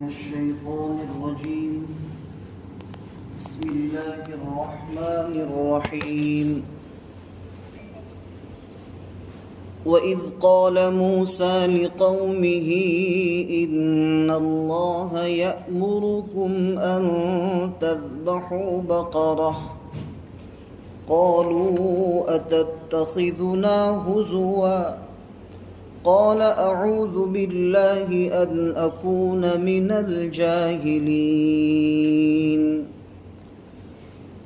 الشيطان الرجيم. بسم الله الرحمن الرحيم. وإذ قال موسى لقومه إن الله يأمركم أن تذبحوا بقرة قالوا أتتخذنا هزوا قال أعوذ بالله أن أكون من الجاهلين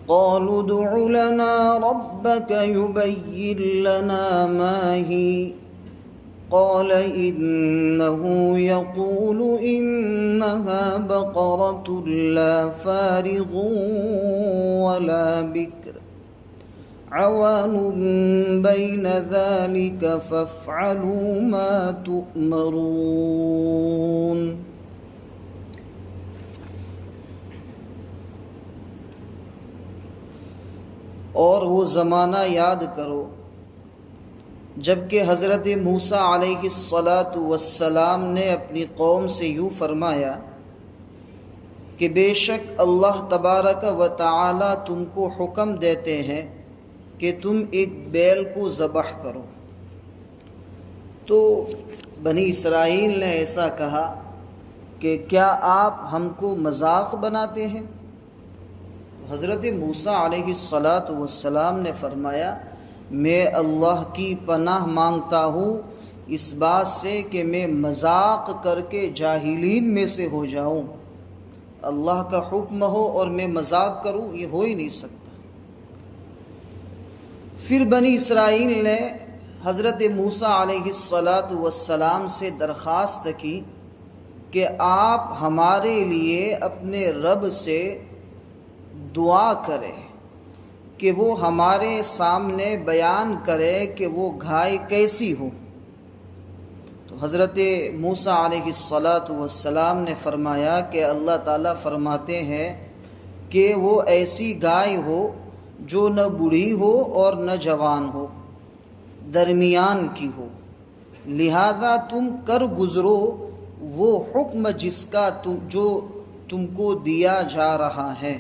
قالوا ادع لنا ربك يبين لنا ما هي قال إنه يقول إنها بقرة لا فارض ولا بكر عوان بين ذلك فافعلوا ما تؤمرون. اور وہ زمانہ یاد کرو جبکہ حضرت موسیٰ علیہ السلام نے اپنی قوم سے یوں فرمایا کہ بے شک اللہ تبارک و تعالی تم کو حکم دیتے ہیں کہ تم ایک بیل کو ذبح کرو. تو بنی اسرائیل نے ایسا کہا کہ کیا آپ ہم کو مذاق بناتے ہیں؟ حضرت موسیٰ علیہ السلام نے فرمایا میں اللہ کی پناہ مانگتا ہوں اس بات سے کہ میں مذاق کر کے جاہلین میں سے ہو جاؤں. اللہ کا حکم ہو اور میں مذاق کروں، یہ ہو ہی نہیں سکتا. پھر بنی اسرائیل نے حضرت موسیٰ علیہ السلام سے درخواست کی کہ آپ ہمارے لیے اپنے رب سے دعا کریں کہ وہ ہمارے سامنے بیان کرے کہ وہ گائے کیسی ہو. تو حضرت موسیٰ علیہ السلام نے فرمایا کہ اللہ تعالیٰ فرماتے ہیں کہ وہ ایسی گائے ہو جو نہ بوڑھی ہو اور نہ جوان ہو، درمیان کی ہو، لہذا تم کر گزرو وہ حکم جس کا جو تم کو دیا جا رہا ہے.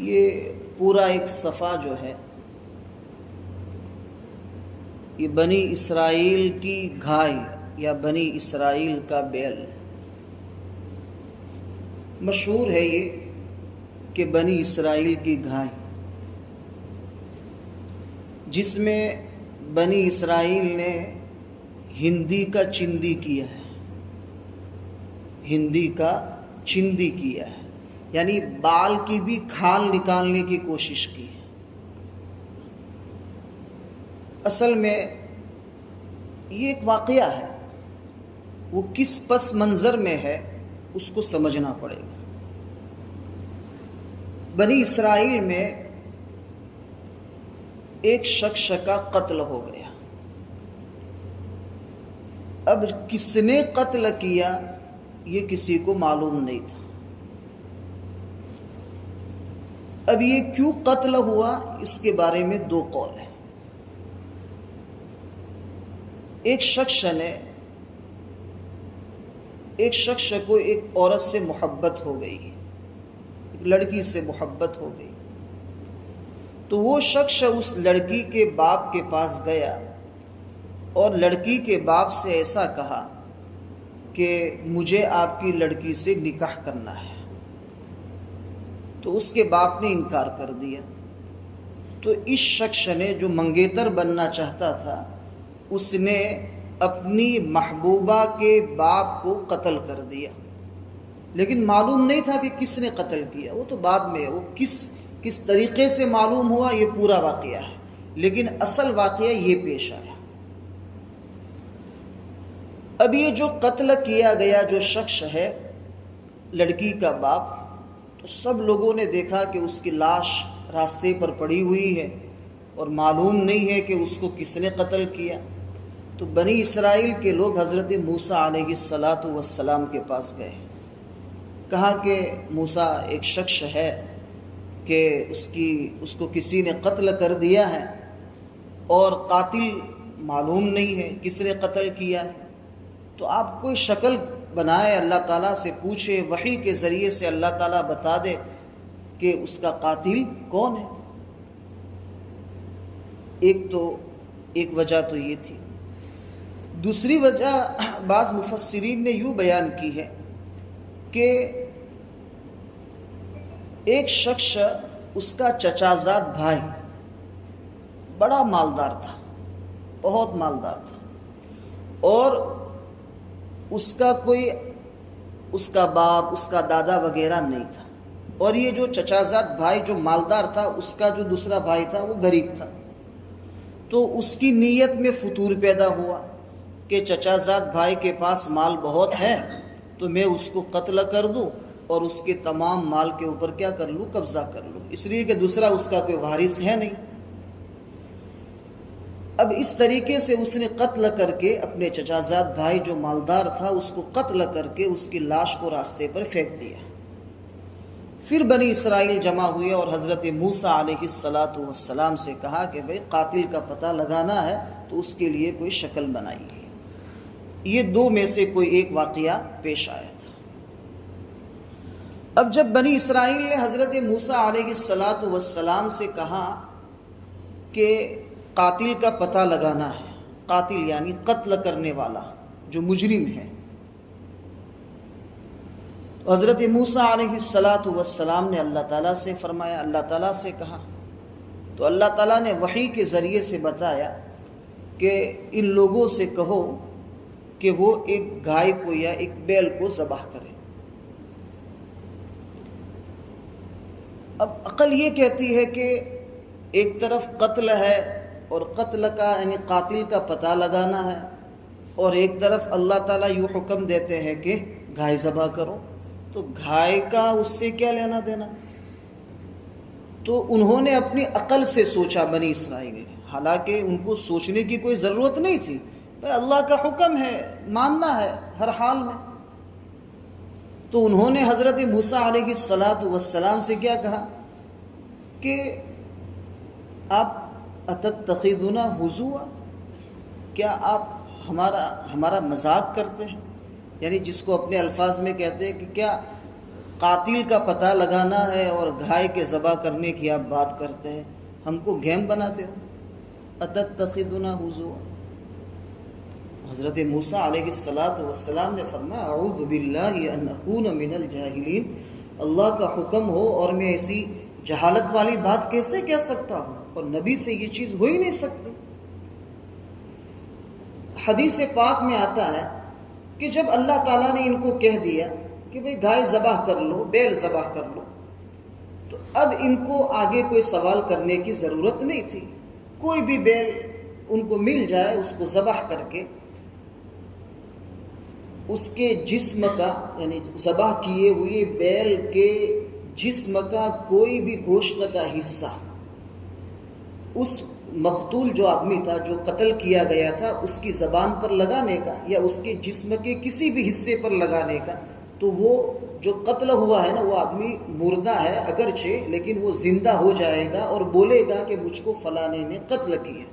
یہ پورا ایک صفحہ جو ہے یہ بنی اسرائیل کی گائے یا بنی اسرائیل کا بیل. مشہور ہے یہ کہ بنی اسرائیل کی گائے جس میں بنی اسرائیل نے ہندی کا چندی کیا ہے، ہندی کا چندی کیا ہے، یعنی بال کی بھی کھال نکالنے کی کوشش کی ہے. اصل میں یہ ایک واقعہ ہے، وہ کس پس منظر میں ہے اس کو سمجھنا پڑے گا. بنی اسرائیل میں ایک شخص کا قتل ہو گیا. اب کس نے قتل کیا یہ کسی کو معلوم نہیں تھا. اب یہ کیوں قتل ہوا اس کے بارے میں دو قول ہیں. ایک شخص کو ایک عورت سے محبت ہو گئی، ایک لڑکی سے محبت ہو گئی، تو وہ شخص اس لڑکی کے باپ کے پاس گیا اور لڑکی کے باپ سے ایسا کہا کہ مجھے آپ کی لڑکی سے نکاح کرنا ہے. تو اس کے باپ نے انکار کر دیا. تو اس شخص نے جو منگیتر بننا چاہتا تھا اس نے اپنی محبوبہ کے باپ کو قتل کر دیا، لیکن معلوم نہیں تھا کہ کس نے قتل کیا. وہ تو بعد میں وہ کس طریقے سے معلوم ہوا یہ پورا واقعہ ہے، لیکن اصل واقعہ یہ پیش آیا. اب یہ جو قتل کیا گیا جو شخص ہے لڑکی کا باپ، تو سب لوگوں نے دیکھا کہ اس کی لاش راستے پر پڑی ہوئی ہے اور معلوم نہیں ہے کہ اس کو کس نے قتل کیا. تو بنی اسرائیل کے لوگ حضرت موسیٰ علیہ السلام کے پاس گئے، کہا کہ موسیٰ ایک شخص ہے کہ اس کو کسی نے قتل کر دیا ہے، اور قاتل معلوم نہیں ہے کس نے قتل کیا ہے، تو آپ کوئی شکل بنائے، اللہ تعالیٰ سے پوچھے، وحی کے ذریعے سے اللہ تعالیٰ بتا دے کہ اس کا قاتل کون ہے۔ ایک وجہ تو یہ تھی۔ دوسری وجہ بعض مفسرین نے یوں بیان کی ہے کہ ایک شخص، اس کا چچا زاد بھائی بڑا مالدار تھا، بہت مالدار تھا، اور اس کا باپ، اس کا دادا وغیرہ نہیں تھا، اور یہ جو چچا زاد بھائی جو مالدار تھا، اس کا جو دوسرا بھائی تھا وہ غریب تھا۔ تو اس کی نیت میں فطور پیدا ہوا کہ چچا زاد بھائی کے پاس مال بہت ہے تو میں اس کو قتل کر دوں اور اس کے تمام مال کے اوپر کیا کر لوں، قبضہ کر لوں، اس لیے کہ دوسرا اس کا کوئی وارث ہے نہیں۔ اب اس طریقے سے اس نے قتل کر کے اپنے چچا زاد بھائی جو مالدار تھا اس کو قتل کر کے اس کی لاش کو راستے پر پھینک دیا۔ پھر بنی اسرائیل جمع ہوئے اور حضرت موسیٰ علیہ السلام سے کہا کہ بھئی قاتل کا پتہ لگانا ہے تو اس کے لیے کوئی شکل بنائیے۔ یہ دو میں سے کوئی ایک واقعہ پیش آیا تھا۔ اب جب بنی اسرائیل نے حضرت موسیٰ علیہ السلام سے کہا کہ قاتل کا پتہ لگانا ہے، قاتل یعنی قتل کرنے والا جو مجرم ہے، تو حضرت موسیٰ علیہ السلام نے اللہ تعالیٰ سے فرمایا، اللہ تعالیٰ سے کہا، تو اللہ تعالیٰ نے وحی کے ذریعے سے بتایا کہ ان لوگوں سے کہو کہ وہ ایک گائے کو یا ایک بیل کو ذبح کریں۔ اب عقل یہ کہتی ہے کہ ایک طرف قتل ہے اور قتل کا یعنی قاتل کا پتہ لگانا ہے، اور ایک طرف اللہ تعالیٰ یوں حکم دیتے ہیں کہ گائے ذبح کرو، تو گائے کا اس سے کیا لینا دینا؟ تو انہوں نے اپنی عقل سے سوچا بنی اسرائیل نے، حالانکہ ان کو سوچنے کی کوئی ضرورت نہیں تھی، اللہ کا حکم ہے، ماننا ہے ہر حال میں۔ تو انہوں نے حضرت موسیٰ علیہ السلام سے کیا کہا کہ آپ اتتخذنا ہزوا، کیا آپ ہمارا مذاق کرتے ہیں؟ یعنی جس کو اپنے الفاظ میں کہتے ہیں کہ کیا قاتل کا پتہ لگانا ہے اور گائے کے ذبح کرنے کی آپ بات کرتے ہیں، ہم کو گیم بناتے ہو؟ اتتخذنا ہزوا۔ حضرت موسیٰ علیہ السلام نے فرمایا اعوذ باللہ ان اکون من الجاہلین، اللہ کا حکم ہو اور میں ایسی جہالت والی بات کیسے کہہ سکتا ہوں، اور نبی سے یہ چیز ہو ہی نہیں سکتی۔ حدیث پاک میں آتا ہے کہ جب اللہ تعالیٰ نے ان کو کہہ دیا کہ بھئی گائے ذبح کر لو، بیل ذبح کر لو، تو اب ان کو آگے کوئی سوال کرنے کی ضرورت نہیں تھی۔ کوئی بھی بیل ان کو مل جائے، اس کو ذبح کر کے اس کے جسم کا یعنی ذبح کیے ہوئے بیل کے جسم کا کوئی بھی گوشت کا حصہ اس مقتول جو آدمی تھا، جو قتل کیا گیا تھا، اس کی زبان پر لگانے کا یا اس کے جسم کے کسی بھی حصے پر لگانے کا، تو وہ جو قتل ہوا ہے نا، وہ آدمی مردہ ہے اگرچہ، لیکن وہ زندہ ہو جائے گا اور بولے گا کہ مجھ کو فلانے نے قتل کیا۔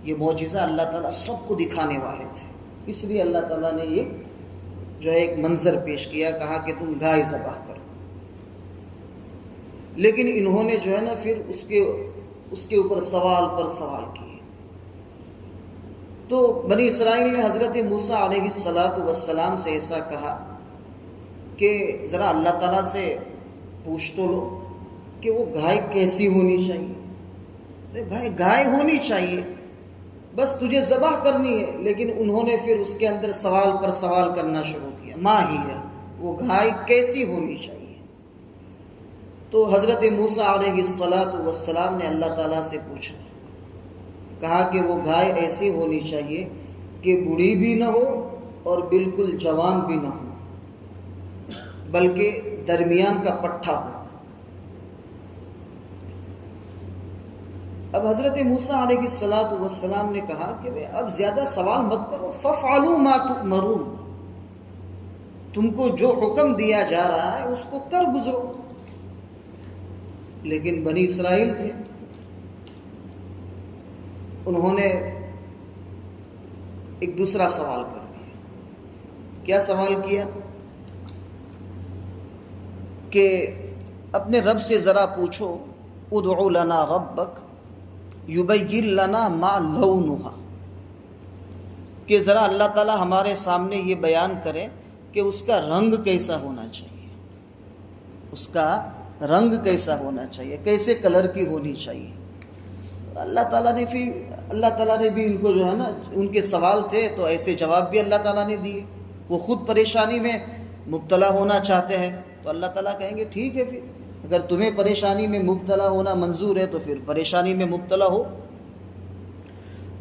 یہ معجزہ اللہ تعالیٰ سب کو دکھانے والے تھے، اس لیے اللہ تعالیٰ نے یہ جو ہے ایک منظر پیش کیا، کہا کہ تم گائے ذبح کرو۔ لیکن انہوں نے جو ہے نا پھر اس کے اوپر سوال پر سوال کیے۔ تو بنی اسرائیل نے حضرت موسیٰ علیہ السلام سے ایسا کہا کہ ذرا اللہ تعالیٰ سے پوچھ تو لو کہ وہ گائے کیسی ہونی چاہیے۔ ارے بھائی گائے ہونی چاہیے، بس تجھے ذبح کرنی ہے، لیکن انہوں نے پھر اس کے اندر سوال پر سوال کرنا شروع کیا، ماں ہی ہے، وہ گائے کیسی ہونی چاہیے۔ تو حضرت موسیٰ علیہ السلام نے اللہ تعالیٰ سے پوچھا، کہا کہ وہ گائے ایسی ہونی چاہیے کہ بوڑھی بھی نہ ہو اور بالکل جوان بھی نہ ہو، بلکہ درمیان کا پٹھا ہو۔ اب حضرت موسیٰ علیہ السلام نے کہا کہ اب زیادہ سوال مت کرو، فَافْعَلُوا مَا تُؤْمَرُونَ، تم کو جو حکم دیا جا رہا ہے اس کو کر گزرو۔ لیکن بنی اسرائیل تھے، انہوں نے ایک دوسرا سوال کر دیا. کیا سوال کیا؟ کہ اپنے رب سے ذرا پوچھو، ادعو لنا ربک یبین لنا ما لونها، کہ ذرا اللہ تعالی ہمارے سامنے یہ بیان کرے کہ اس کا رنگ کیسا ہونا چاہیے، اس کا رنگ کیسا ہونا چاہیے، کیسے کلر کی ہونی چاہیے. اللہ تعالیٰ نے بھی ان کو جو ہے نا، ان کے سوال تھے تو ایسے جواب بھی اللہ تعالیٰ نے دیے. وہ خود پریشانی میں مبتلا ہونا چاہتے ہیں تو اللہ تعالیٰ کہیں گے ٹھیک ہے، پھر اگر تمہیں پریشانی میں مبتلا ہونا منظور ہے تو پھر پریشانی میں مبتلا ہو.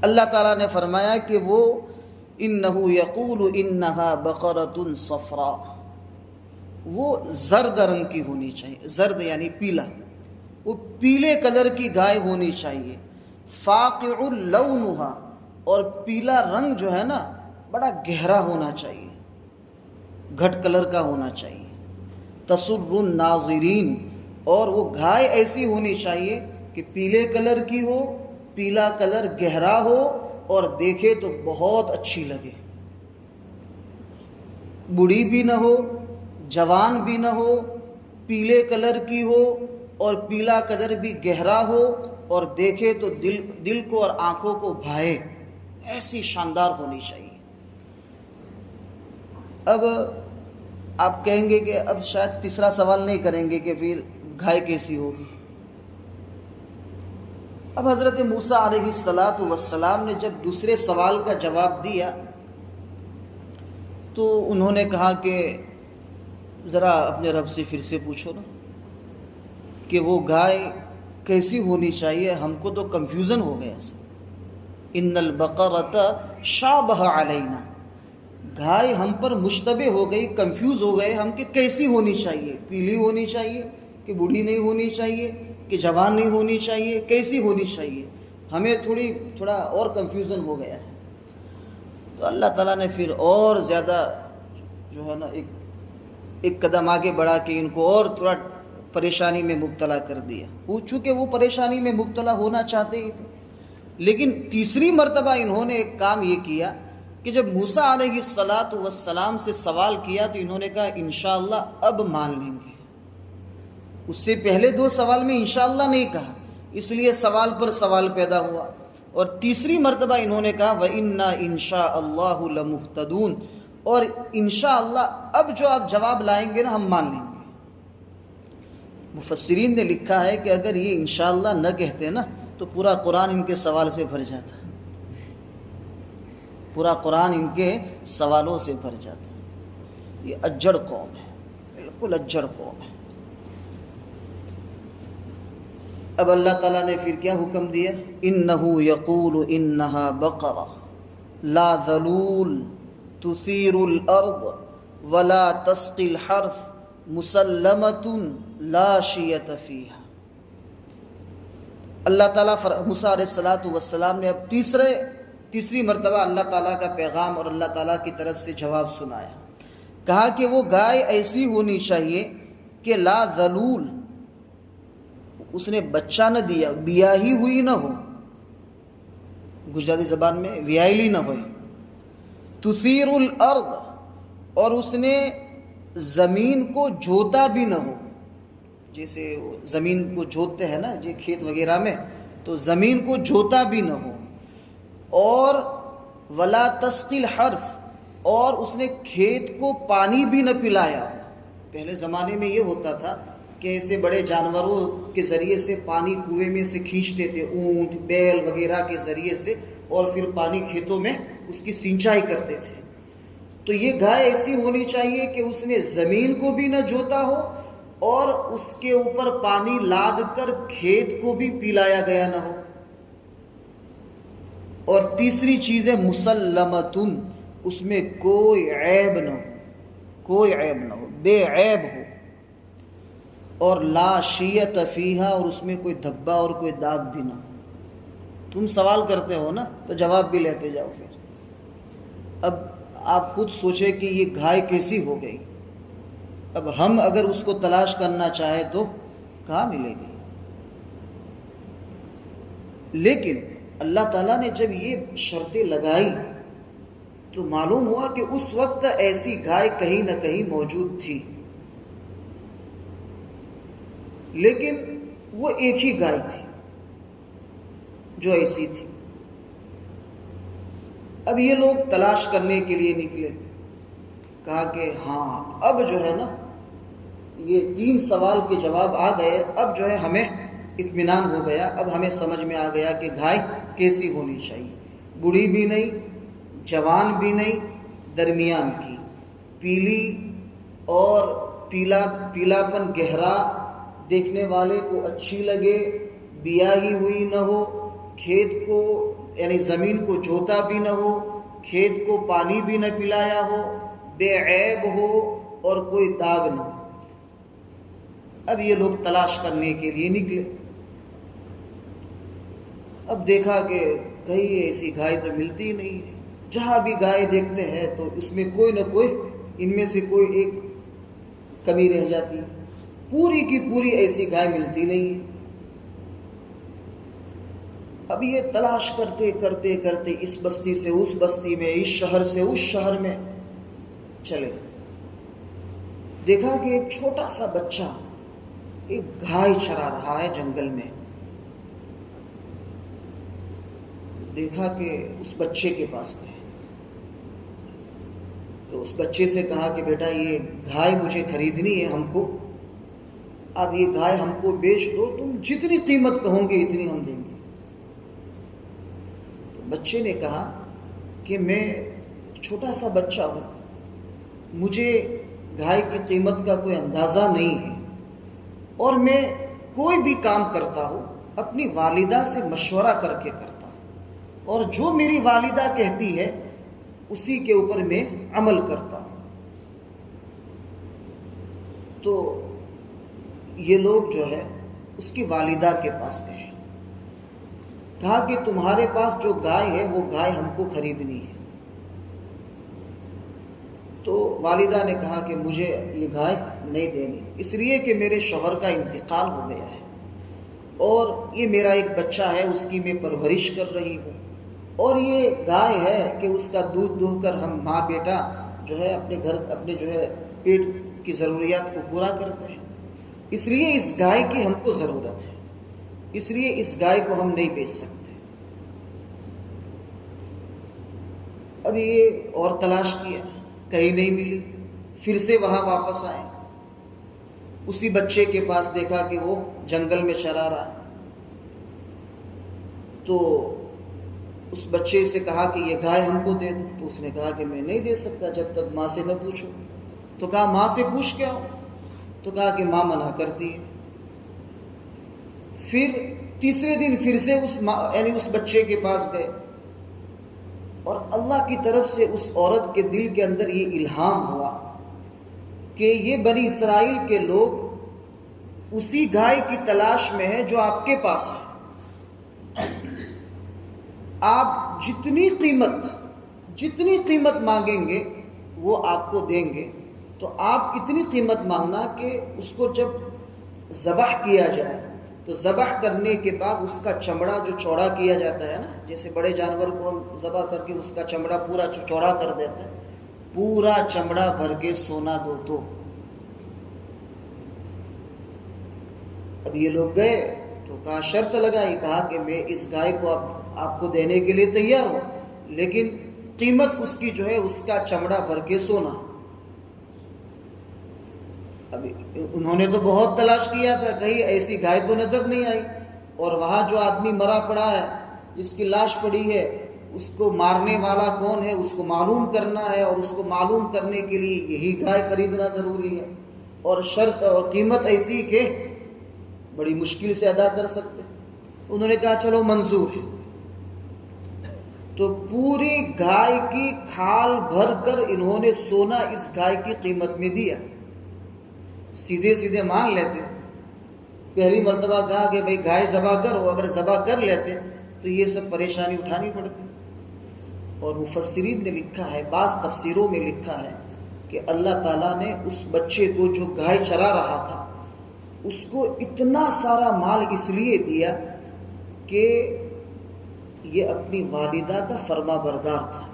اللہ تعالیٰ نے فرمایا کہ وہ انہو یقول انہا بقرۃ صفراء، وہ زرد رنگ کی ہونی چاہیے. زرد یعنی پیلا، وہ پیلے کلر کی گائے ہونی چاہیے. فاقع لونہا، اور پیلا رنگ جو ہے نا بڑا گہرا ہونا چاہیے، گھٹ کلر کا ہونا چاہیے. تسر الناظرین، اور وہ گائے ایسی ہونی چاہیے کہ پیلے کلر کی ہو، پیلا کلر گہرا ہو اور دیکھے تو بہت اچھی لگے. بوڑھی بھی نہ ہو، جوان بھی نہ ہو، پیلے کلر کی ہو اور پیلا کلر بھی گہرا ہو اور دیکھے تو دل کو اور آنکھوں کو بھائے، ایسی شاندار ہونی چاہیے. اب آپ کہیں گے کہ اب شاید تیسرا سوال نہیں کریں گے کہ پھر گائے کیسی ہوگی. اب حضرت موسیٰ علیہ السلام نے جب دوسرے سوال کا جواب دیا تو انہوں نے کہا کہ ذرا اپنے رب سے پھر سے پوچھو نا کہ وہ گائے کیسی ہونی چاہیے، ہم کو تو کنفیوژن ہو گیا. ان البقرۃ شابہ علینا، گائے ہم پر مشتبہ ہو گئی، کنفیوز ہو گئے ہم کہ کیسی ہونی چاہیے، پیلی ہونی چاہیے کہ بوڑھی نہیں ہونی چاہیے کہ جوان نہیں ہونی چاہیے، کیسی ہونی چاہیے، ہمیں تھوڑا اور کنفیوژن ہو گیا ہے. تو اللہ تعالیٰ نے پھر اور زیادہ جو ہے نا ایک قدم آگے بڑھا کے ان کو اور تھوڑا پریشانی میں مبتلا کر دیا. چونکہ وہ پریشانی میں مبتلا ہونا چاہتے ہی تھے، لیکن تیسری مرتبہ انہوں نے ایک کام یہ کیا کہ جب موسیٰ علیہ السلام سے سوال کیا تو انہوں نے کہا انشاءاللہ اب مان لیں گے. اس سے پہلے دو سوال میں انشاءاللہ نہیں کہا، اس لیے سوال پر سوال پیدا ہوا. اور تیسری مرتبہ انہوں نے کہا وَإِنَّا إِن شَاءَ اللَّهُ لَمُهْتَدُونَ، اور انشاءاللہ اب جو آپ جواب لائیں گے نا ہم مان لیں گے. مفسرین نے لکھا ہے کہ اگر یہ انشاءاللہ نہ کہتے نا تو پورا قرآن ان کے سوال سے بھر جاتا، پورا قرآن ان کے سوالوں سے بھر جاتا. یہ اجڑ قوم ہے، بالکل اجڑ قوم ہے. اب اللہ تعالیٰ نے پھر کیا حکم دیا؟ انہو یقول انہا بقرہ لا ذلول تثیر الارض ولا تسقی الحرث مسلمۃ لا شیۃ فیہا. اللہ تعالیٰ موسیٰ علیہ السلام نے اب تیسری مرتبہ اللہ تعالیٰ کا پیغام اور اللہ تعالیٰ کی طرف سے جواب سنایا. کہا کہ وہ گائے ایسی ہونی چاہیے کہ لا ذلول، اس نے بچہ نہ دیا، بیاہی ہوئی نہ ہو، گجراتی زبان میں ویائلی نہ ہوئی. تثیر الارض، اور اس نے زمین کو جوتا بھی نہ ہو. جیسے زمین کو جوتتے ہیں نا جی کھیت وغیرہ میں، تو زمین کو جوتا بھی نہ ہو. اور ولا تسقی الحرث، اور اس نے کھیت کو پانی بھی نہ پلایا. پہلے زمانے میں یہ ہوتا تھا کہ ایسے بڑے جانوروں کے ذریعے سے پانی کنویں میں سے کھینچتے تھے، اونٹ بیل وغیرہ کے ذریعے سے، اور پھر پانی کھیتوں میں اس کی سینچائی کرتے تھے. تو یہ گائے ایسی ہونی چاہیے کہ اس نے زمین کو بھی نہ جوتا ہو اور اس کے اوپر پانی لاد کر کھیت کو بھی پلایا گیا نہ ہو. اور تیسری چیز ہے مسلمتن، اس میں کوئی عیب نہ ہو، کوئی عیب نہ ہو، بے عیب ہو. اور لا شیۃ فیہا، اور اس میں کوئی دھبا اور کوئی داغ بھی نہ ہو. تم سوال کرتے ہو نا تو جواب بھی لیتے جاؤ. پھر اب آپ خود سوچیں کہ یہ گائے کیسی ہو گئی. اب ہم اگر اس کو تلاش کرنا چاہیں تو کہاں ملے گی؟ لیکن اللہ تعالیٰ نے جب یہ شرطیں لگائی تو معلوم ہوا کہ اس وقت ایسی گائے کہیں نہ کہیں موجود تھی، لیکن وہ ایک ہی گائے تھی جو ایسی تھی۔ اب یہ لوگ تلاش کرنے کے لیے نکلے، کہا کہ ہاں اب جو ہے نا یہ 3 سوال کے جواب آ گئے، اب جو ہے ہمیں اطمینان ہو گیا، اب ہمیں سمجھ میں آ گیا کہ گائے کیسی ہونی چاہیے، بوڑھی بھی نہیں، جوان بھی نہیں، درمیان کی، پیلی اور پیلا پن گہرا، دیکھنے والے کو اچھی لگے، بیاہی ہوئی نہ ہو، کھیت کو یعنی زمین کو جوتا بھی نہ ہو، کھیت کو پانی بھی نہ پلایا ہو، بے عیب ہو اور کوئی داغ نہ ہو۔ اب یہ لوگ تلاش کرنے کے لیے نکلے، اب دیکھا کہ کہیں ایسی گائے تو ملتی نہیں ہے، جہاں بھی گائے دیکھتے ہیں تو اس میں کوئی نہ کوئی ان میں سے کوئی ایک کمی رہ جاتی ہے، پوری کی پوری ایسی گائے ملتی نہیں ہے۔ اب یہ تلاش کرتے کرتے کرتے اس بستی سے اس بستی میں، اس شہر سے اس شہر میں چلے، دیکھا کہ ایک چھوٹا سا بچہ ایک گائے چرا رہا ہے جنگل میں۔ دیکھا کہ اس بچے کے پاس گئے تو اس بچے سے کہا کہ بیٹا یہ گائے مجھے خریدنی ہے ہم کو، اب یہ گائے ہم کو بیچ دو، تم جتنی قیمت کہو گے اتنی ہم دیں گے۔ تو بچے نے کہا کہ میں چھوٹا سا بچہ ہوں، مجھے گائے کی قیمت کا کوئی اندازہ نہیں ہے، اور میں کوئی بھی کام کرتا ہوں اپنی والدہ سے مشورہ کر کے کرتا ہوں، اور جو میری والدہ کہتی ہے اسی کے اوپر میں عمل کرتا ہوں۔ تو یہ لوگ جو ہے اس کی والدہ کے پاس گئے، کہا کہ تمہارے پاس جو گائے ہے وہ گائے ہم کو خریدنی ہے۔ تو والدہ نے کہا کہ مجھے یہ گائے نہیں دینی، اس لیے کہ میرے شوہر کا انتقال ہو گیا ہے، اور یہ میرا ایک بچہ ہے، اس کی میں پرورش کر رہی ہوں، اور یہ گائے ہے کہ اس کا دودھ دو کر ہم ماں بیٹا جو ہے اپنے گھر اپنے جو ہے پیٹ کی ضروریات کو پورا کرتے ہیں، اس لیے اس گائے کی ہم کو ضرورت ہے، اس لیے اس گائے کو ہم نہیں بیچ سکتے۔ اب یہ اور تلاش کیا، کہیں نہیں ملی، پھر سے وہاں واپس آئے، اسی بچے کے پاس دیکھا کہ وہ جنگل میں چرا رہا ہے۔ تو اس بچے سے کہا کہ یہ گائے ہم کو دے دو، تو اس نے کہا کہ میں نہیں دے سکتا جب تک ماں سے نہ پوچھو۔ تو کہا ماں سے پوچھ کے آؤ، تو کہا کہ ماں منع کرتی ہے۔ پھر تیسرے دن پھر سے اس بچے کے پاس گئے، اور اللہ کی طرف سے اس عورت کے دل کے اندر یہ الہام ہوا کہ یہ بنی اسرائیل کے لوگ اسی گائے کی تلاش میں ہیں جو آپ کے پاس ہے، آپ جتنی قیمت مانگیں گے وہ آپ کو دیں گے، تو آپ اتنی قیمت مانگنا کہ اس کو جب ذبح کیا جائے تو ذبح کرنے کے بعد اس کا چمڑا جو چوڑا کیا جاتا ہے نا، جیسے بڑے جانور کو ہم ذبح کر کے اس کا چمڑا پورا چوڑا کر دیتے ہیں، پورا چمڑا بھر کے سونا دو۔ تو اب یہ لوگ گئے تو کہا شرط لگائی، کہا کہ میں اس گائے کو آپ کو دینے کے لیے تیار ہوں، لیکن قیمت اس کی جو ہے اس کا چمڑا بھر کے سونا۔ اب انہوں نے تو بہت تلاش کیا تھا، کہیں ایسی گائے تو نظر نہیں آئی، اور وہاں جو آدمی مرا پڑا ہے، جس کی لاش پڑی ہے، اس کو مارنے والا کون ہے اس کو معلوم کرنا ہے، اور اس کو معلوم کرنے کے لیے یہی گائے خریدنا ضروری ہے، اور شرط اور قیمت ایسی کہ بڑی مشکل سے ادا کر سکتے۔ انہوں نے کہا چلو منظور ہے، تو پوری گائے کی کھال بھر کر انہوں نے سونا اس گائے کی قیمت میں دیا۔ سیدھے مان لیتے، پہلی مرتبہ کہا کہ بھئی گائے ذبح کرو، اگر ذبح کر لیتے تو یہ سب پریشانی اٹھانی پڑتی۔ اور مفسرین نے لکھا ہے، بعض تفسیروں میں لکھا ہے کہ اللہ تعالیٰ نے اس بچے کو جو گائے چرا رہا تھا اس کو اتنا سارا مال اس لیے دیا کہ یہ اپنی والدہ کا فرما بردار تھا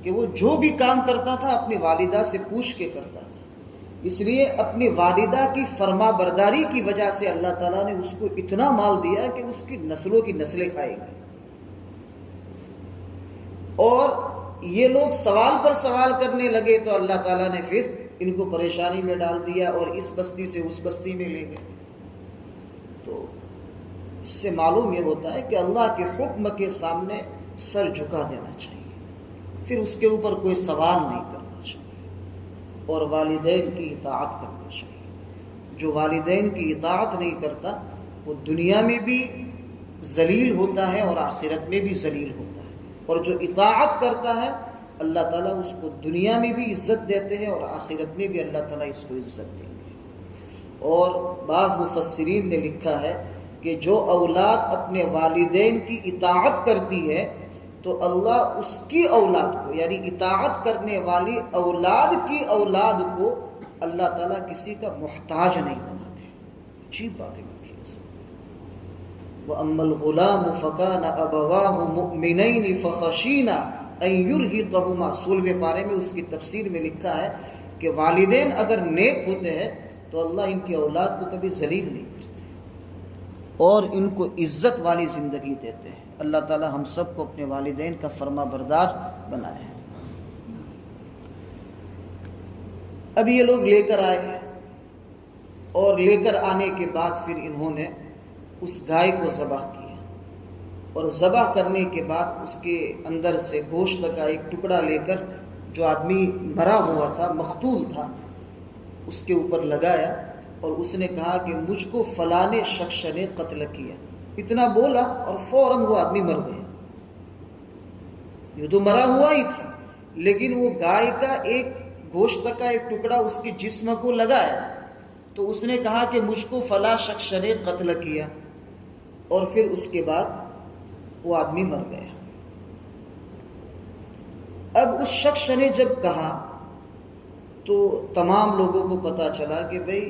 کہ وہ جو بھی کام کرتا تھا اپنی والدہ سے پوچھ کے کرتا تھا. اس لیے اپنی والدہ کی فرما برداری کی وجہ سے اللہ تعالیٰ نے اس کو اتنا مال دیا کہ اس کی نسلوں کی نسلیں کھائے گی. اور یہ لوگ سوال پر سوال کرنے لگے تو اللہ تعالیٰ نے پھر ان کو پریشانی میں ڈال دیا اور اس بستی سے اس بستی میں لے گئے. تو اس سے معلوم یہ ہوتا ہے کہ اللہ کے حکم کے سامنے سر جھکا دینا چاہیے، پھر اس کے اوپر کوئی سوال نہیں کرنا چاہیے، اور والدین کی اطاعت کرنا چاہیے. جو والدین کی اطاعت نہیں کرتا وہ دنیا میں بھی ذلیل ہوتا ہے اور آخرت میں بھی ذلیل ہوتا ہے، اور جو اطاعت کرتا ہے اللہ تعالیٰ اس کو دنیا میں بھی عزت دیتے ہیں اور آخرت میں بھی اللہ تعالیٰ اس کو عزت دیں گے. اور بعض مفسرین نے لکھا ہے کہ جو اولاد اپنے والدین کی اطاعت کرتی ہے تو اللہ اس کی اولاد کو، یعنی اطاعت کرنے والی اولاد کی اولاد کو اللہ تعالیٰ کسی کا محتاج نہیں بناتے. عجیب بات ہے. وَأَمَّا الْغُلَامُ فَكَانَ أَبَوَاهُ مُؤْمِنَيْنِ فَخَشِينَا أَن يُرْهِقَهُمَا. 16ویں پارے میں اس کی تفسیر میں لکھا ہے کہ والدین اگر نیک ہوتے ہیں تو اللہ ان کی اولاد کو کبھی ذلیل نہیں کرتے اور ان کو عزت والی زندگی دیتے ہیں. اللہ تعالی ہم سب کو اپنے والدین کا فرما بردار بنائے. اب یہ لوگ لے کر آئے اور لے کر آنے کے بعد پھر انہوں نے اس گائے کو ذبح کیا، اور ذبح کرنے کے بعد اس کے اندر سے گوشت کا ایک ٹکڑا لے کر جو آدمی مرا ہوا تھا، مقتول تھا، اس کے اوپر لگایا اور اس نے کہا کہ مجھ کو فلاں شخص نے قتل کیا. اتنا بولا اور فوراً وہ آدمی مر گیا. یہ تو مرا ہوا ہی تھا، لیکن وہ گائے کا ایک گوشت کا ایک ٹکڑا اس کے جسم کو لگایا تو اس نے کہا کہ مجھ کو فلاں شخص نے قتل کیا، اور پھر اس کے بعد وہ آدمی مر گیا. اب اس شخص نے جب کہا تو تمام لوگوں کو پتہ چلا کہ بھئی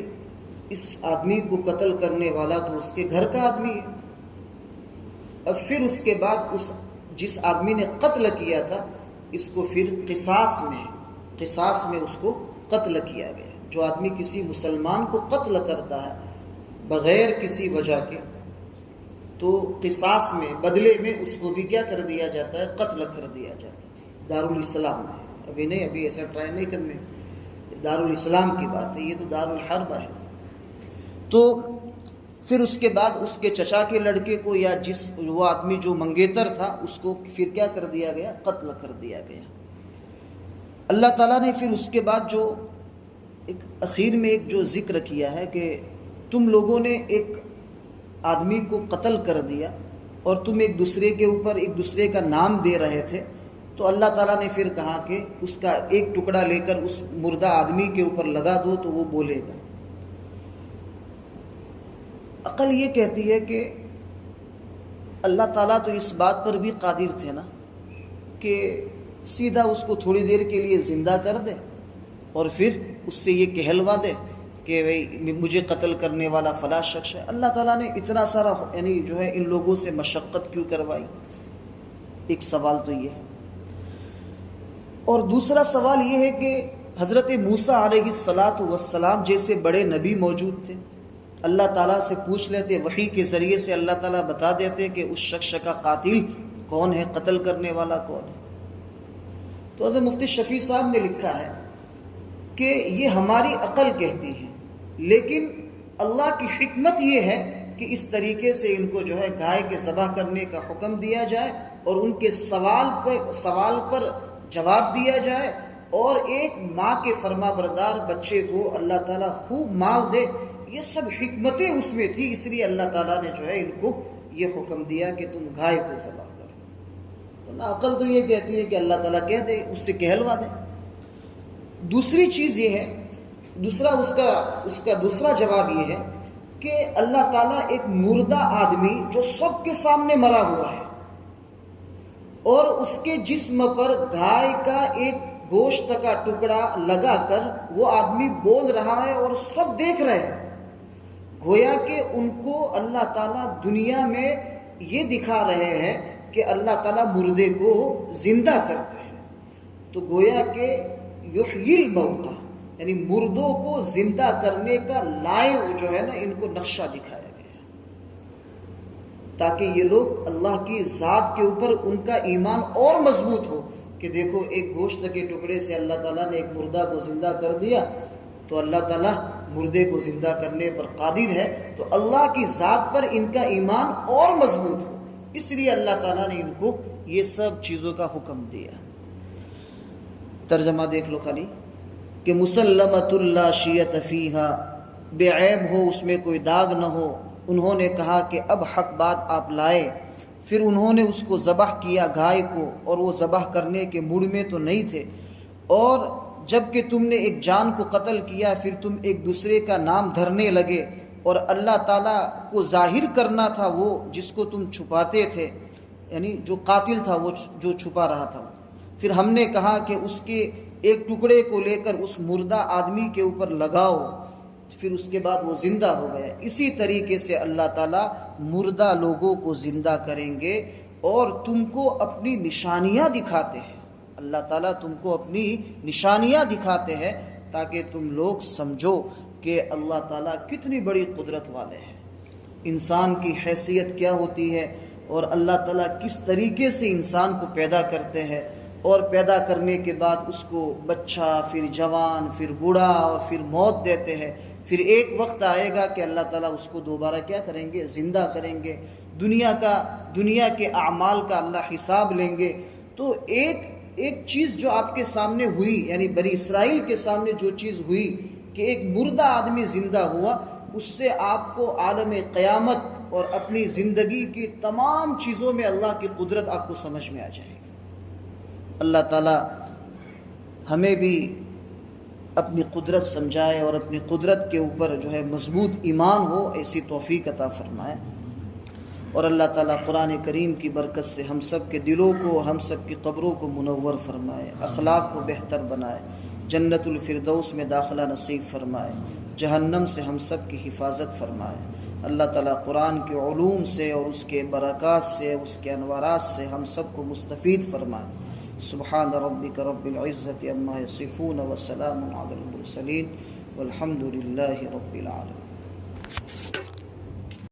اس آدمی کو قتل کرنے والا تو اس کے گھر کا آدمی ہے. اب پھر اس کے بعد جس آدمی نے قتل کیا تھا اس کو پھر قصاص میں اس کو قتل کیا گیا. جو آدمی کسی مسلمان کو قتل کرتا ہے بغیر کسی وجہ کے تو قصاص میں، بدلے میں اس کو بھی کیا کر دیا جاتا ہے؟ قتل کر دیا جاتا ہے. دارالاسلام میں، ابھی ایسا ٹرائی نہیں کرنے، دارالاسلام کی بات ہے، یہ تو دارالحرب ہے. تو پھر اس کے بعد اس کے چچا کے لڑکے کو یا وہ آدمی جو منگیتر تھا اس کو پھر کیا کر دیا گیا؟ قتل کر دیا گیا. اللہ تعالیٰ نے پھر اس کے بعد جو ایک اخیر میں ایک جو ذکر کیا ہے کہ تم لوگوں نے ایک آدمی کو قتل کر دیا اور تم ایک دوسرے کے اوپر ایک دوسرے کا نام دے رہے تھے، تو اللہ تعالیٰ نے پھر کہا کہ اس کا ایک ٹکڑا لے کر اس مردہ آدمی کے اوپر لگا دو تو وہ بولے گا. عقل یہ کہتی ہے کہ اللہ تعالیٰ تو اس بات پر بھی قادر تھے نا کہ سیدھا اس کو تھوڑی دیر کے لیے زندہ کر دے اور پھر اس سے یہ کہلوا دے کہ بھئی مجھے قتل کرنے والا فلاں شخص ہے. اللہ تعالیٰ نے اتنا سارا یعنی جو ہے ان لوگوں سے مشقت کیوں کروائی؟ ایک سوال تو یہ ہے. اور دوسرا سوال یہ ہے کہ حضرت موسیٰ علیہ السلام جیسے بڑے نبی موجود تھے، اللہ تعالیٰ سے پوچھ لیتے، وحی کے ذریعے سے اللہ تعالیٰ بتا دیتے کہ اس شخص کا قاتل کون ہے، قتل کرنے والا کون ہے. تو حضرت مفتی شفیع صاحب نے لکھا ہے کہ یہ ہماری عقل کہتی ہے، لیکن اللہ کی حکمت یہ ہے کہ اس طریقے سے ان کو جو ہے گائے کے ذبح کرنے کا حکم دیا جائے اور ان کے سوال پر جواب دیا جائے، اور ایک ماں کے فرما بردار بچے کو اللہ تعالیٰ خوب مال دے. یہ سب حکمتیں اس میں تھی، اس لیے اللہ تعالیٰ نے جو ہے ان کو یہ حکم دیا کہ تم گائے کو ذبح کرو. عقل تو یہ کہتی ہے کہ اللہ تعالیٰ کہہ دے، اس سے کہلوا دے. دوسری چیز یہ ہے، اس کا دوسرا جواب یہ ہے کہ اللہ تعالیٰ ایک مردہ آدمی جو سب کے سامنے مرا ہوا ہے اور اس کے جسم پر گائے کا ایک گوشت کا ٹکڑا لگا کر وہ آدمی بول رہا ہے اور سب دیکھ رہے ہیں، گویا کہ ان کو اللہ تعالیٰ دنیا میں یہ دکھا رہے ہیں کہ اللہ تعالیٰ مردے کو زندہ کرتے ہیں. تو گویا کہ یحیی الموتى یعنی مردوں کو زندہ کرنے کا لائیو جو ہے نا ان کو نقشہ دکھایا گیا ہے، تاکہ یہ لوگ اللہ کی ذات کے اوپر ان کا ایمان اور مضبوط ہو کہ دیکھو ایک گوشت کے ٹکڑے سے اللہ تعالیٰ نے ایک مردہ کو زندہ کر دیا، تو اللہ تعالیٰ مردے کو زندہ کرنے پر قادر ہے. تو اللہ کی ذات پر ان کا ایمان اور مضبوط ہو، اس لیے اللہ تعالیٰ نے ان کو یہ سب چیزوں کا حکم دیا. ترجمہ دیکھ لو خالی کہ مسلمۃ لا شیۃ فیہا، بے عیب ہو، اس میں کوئی داغ نہ ہو. انہوں نے کہا کہ اب حق بات آپ لائے. پھر انہوں نے اس کو ذبح کیا گائے کو، اور وہ ذبح کرنے کے موڈ میں تو نہیں تھے. اور جب کہ تم نے ایک جان کو قتل کیا پھر تم ایک دوسرے کا نام دھرنے لگے، اور اللہ تعالیٰ کو ظاہر کرنا تھا وہ جس کو تم چھپاتے تھے، یعنی جو قاتل تھا وہ جو چھپا رہا تھا. پھر ہم نے کہا کہ اس کے ایک ٹکڑے کو لے کر اس مردہ آدمی کے اوپر لگاؤ، پھر اس کے بعد وہ زندہ ہو گیا. اسی طریقے سے اللہ تعالیٰ مردہ لوگوں کو زندہ کریں گے اور تم کو اپنی نشانیاں دکھاتے ہیں. اللہ تعالیٰ تم کو اپنی نشانیاں دکھاتے ہیں تاکہ تم لوگ سمجھو کہ اللہ تعالیٰ کتنی بڑی قدرت والے ہیں، انسان کی حیثیت کیا ہوتی ہے، اور اللہ تعالیٰ کس طریقے سے انسان کو پیدا کرتے ہیں، اور پیدا کرنے کے بعد اس کو بچہ، پھر جوان، پھر بوڑھا، اور پھر موت دیتے ہیں. پھر ایک وقت آئے گا کہ اللہ تعالیٰ اس کو دوبارہ کیا کریں گے؟ زندہ کریں گے. دنیا کے اعمال کا اللہ حساب لیں گے. تو ایک چیز جو آپ کے سامنے ہوئی، یعنی بنی اسرائیل کے سامنے جو چیز ہوئی کہ ایک مردہ آدمی زندہ ہوا، اس سے آپ کو عالم قیامت اور اپنی زندگی کی تمام چیزوں میں اللہ کی قدرت آپ کو سمجھ میں آ جائے گی. اللہ تعالیٰ ہمیں بھی اپنی قدرت سمجھائے اور اپنی قدرت کے اوپر جو ہے مضبوط ایمان ہو، ایسی توفیق عطا فرمائے. اور اللہ تعالیٰ قرآن کریم کی برکت سے ہم سب کے دلوں کو اور ہم سب کی قبروں کو منور فرمائے، اخلاق کو بہتر بنائے، جنت الفردوس میں داخلہ نصیب فرمائے، جہنم سے ہم سب کی حفاظت فرمائے. اللہ تعالیٰ قرآن کے علوم سے اور اس کے برکات سے، اس کے انوارات سے ہم سب کو مستفید فرمائے. سبحان ربک رب العزت عما یصفون وسلام علی المرسلین والحمد للہ رب العالمین.